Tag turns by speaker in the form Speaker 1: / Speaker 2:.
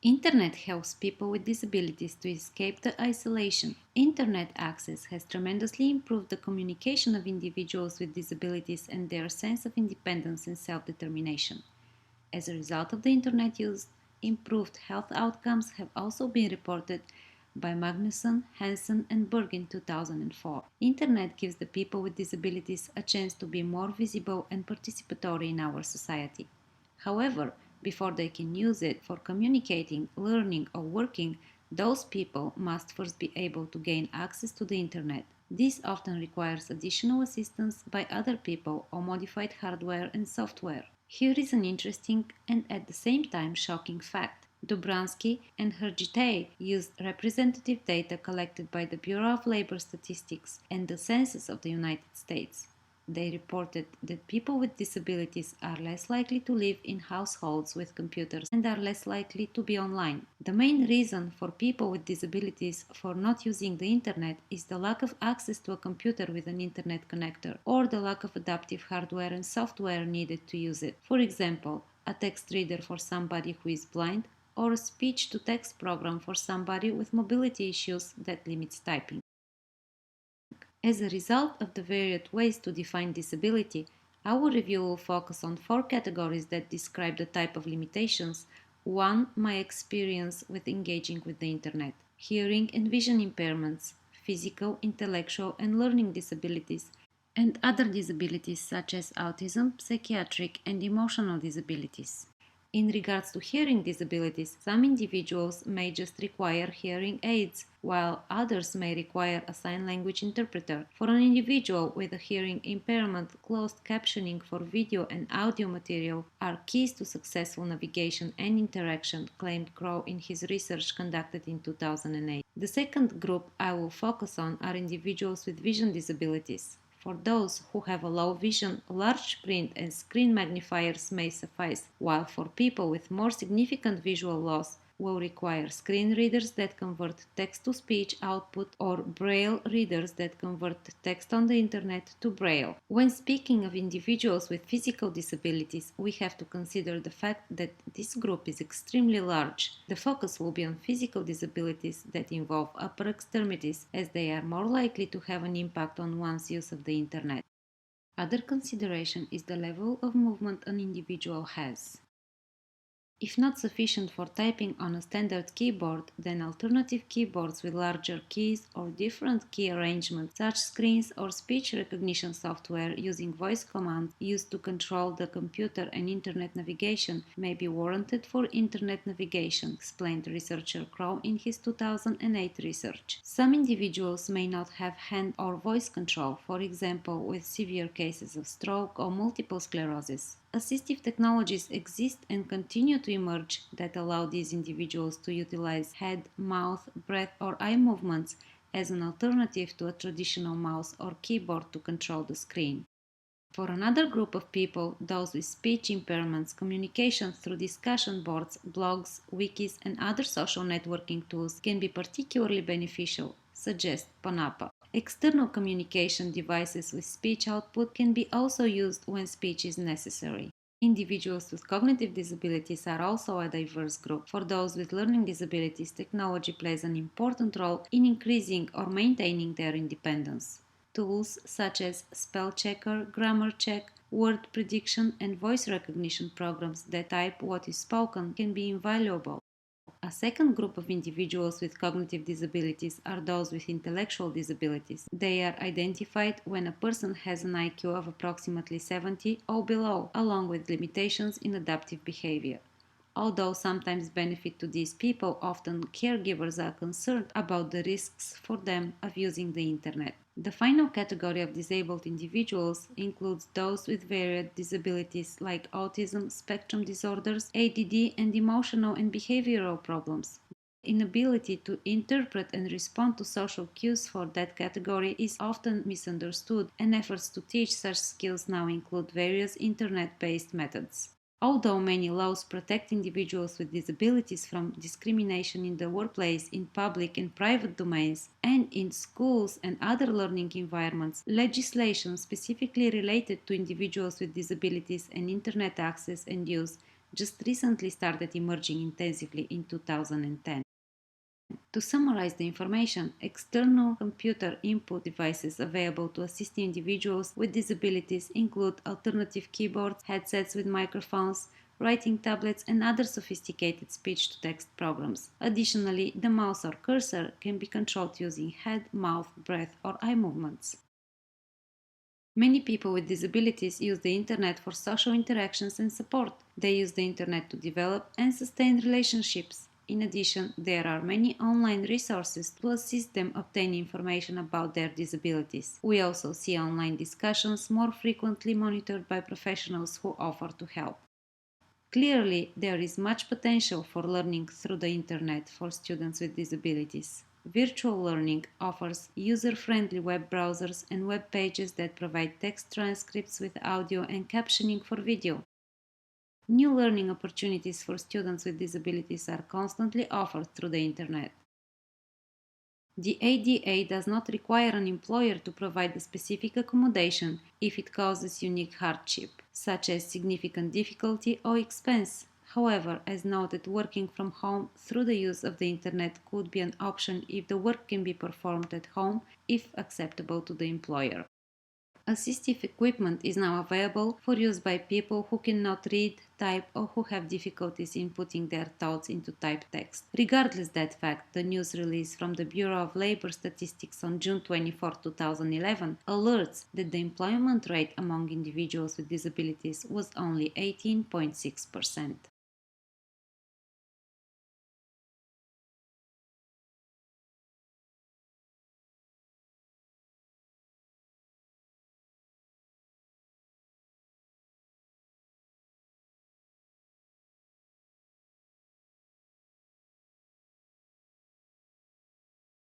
Speaker 1: Internet helps people with disabilities to escape the isolation. Internet access has tremendously improved the communication of individuals with disabilities and their sense of independence and self-determination. As a result of the internet use, improved health outcomes have also been reported by Magnuson, Hansen, and Berg in 2004. Internet gives the people with disabilities a chance to be more visible and participatory in our society. However, before they can use it for communicating, learning, or working, those people must first be able to gain access to the internet. This often requires additional assistance by other people or modified hardware and software. Here is an interesting and at the same time shocking fact. Dubransky and Hergitay used representative data collected by the Bureau of Labor Statistics and the Census of the United States. They reported that people with disabilities are less likely to live in households with computers and are less likely to be online. The main reason for people with disabilities for not using the internet is the lack of access to a computer with an internet connector or the lack of adaptive hardware and software needed to use it. For example, a text reader for somebody who is blind or a speech-to-text program for somebody with mobility issues that limits typing. As a result of the varied ways to define disability, our review will focus on four categories that describe the type of limitations. 1. My experience with engaging with the internet. Hearing and vision impairments, physical, intellectual, and learning disabilities, and other disabilities such as autism, psychiatric, and emotional disabilities. In regards to hearing disabilities, some individuals may just require hearing aids, while others may require a sign language interpreter. For an individual with a hearing impairment, closed captioning for video and audio material are keys to successful navigation and interaction, claimed Crow in his research conducted in 2008. The second group I will focus on are individuals with vision disabilities. For those who have a low vision, large print and screen magnifiers may suffice, while for people with more significant visual loss will require screen readers that convert text-to-speech output or braille readers that convert text on the internet to braille. When speaking of individuals with physical disabilities, we have to consider the fact that this group is extremely large. The focus will be on physical disabilities that involve upper extremities, as they are more likely to have an impact on one's use of the internet. Other consideration is the level of movement an individual has. If not sufficient for typing on a standard keyboard, then alternative keyboards with larger keys or different key arrangements, touch screens or speech recognition software using voice commands used to control the computer and internet navigation may be warranted for internet navigation, explained researcher Crow in his 2008 research. Some individuals may not have hand or voice control, for example with severe cases of stroke or multiple sclerosis. Assistive technologies exist and continue to emerge that allow these individuals to utilize head, mouth, breath, or eye movements as an alternative to a traditional mouse or keyboard to control the screen. For another group of people, those with speech impairments, communication through discussion boards, blogs, wikis, and other social networking tools can be particularly beneficial, suggests Panapa. External communication devices with speech output can be also used when speech is necessary. Individuals with cognitive disabilities are also a diverse group. For those with learning disabilities, technology plays an important role in increasing or maintaining their independence. Tools such as spell checker, grammar check, word prediction, and voice recognition programs that type what is spoken can be invaluable. A second group of individuals with cognitive disabilities are those with intellectual disabilities. They are identified when a person has an IQ of approximately 70 or below, along with limitations in adaptive behavior. Although sometimes benefit to these people, often caregivers are concerned about the risks for them of using the internet. The final category of disabled individuals includes those with varied disabilities like autism, spectrum disorders, ADD, and emotional and behavioral problems. Inability to interpret and respond to social cues for that category is often misunderstood, and efforts to teach such skills now include various internet-based methods. Although many laws protect individuals with disabilities from discrimination in the workplace, in public and private domains, and in schools and other learning environments, legislation specifically related to individuals with disabilities and internet access and use just recently started emerging intensively in 2010. To summarize the information, external computer input devices available to assist individuals with disabilities include alternative keyboards, headsets with microphones, writing tablets, and other sophisticated speech-to-text programs. Additionally, the mouse or cursor can be controlled using head, mouth, breath, or eye movements. Many people with disabilities use the internet for social interactions and support. They use the internet to develop and sustain relationships. In addition, there are many online resources to assist them obtain information about their disabilities. We also see online discussions more frequently monitored by professionals who offer to help. Clearly, there is much potential for learning through the internet for students with disabilities. Virtual learning offers user-friendly web browsers and web pages that provide text transcripts with audio and captioning for video. New learning opportunities for students with disabilities are constantly offered through the internet. The ADA does not require an employer to provide a specific accommodation if it causes unique hardship, such as significant difficulty or expense. However, as noted, working from home through the use of the internet could be an option if the work can be performed at home if acceptable to the employer. Assistive equipment is now available for use by people who cannot read, type, or who have difficulties in putting their thoughts into typed text. Regardless that fact, the news release from the Bureau of Labor Statistics on June 24, 2011 alerts that the employment rate among individuals with disabilities was only 18.6%.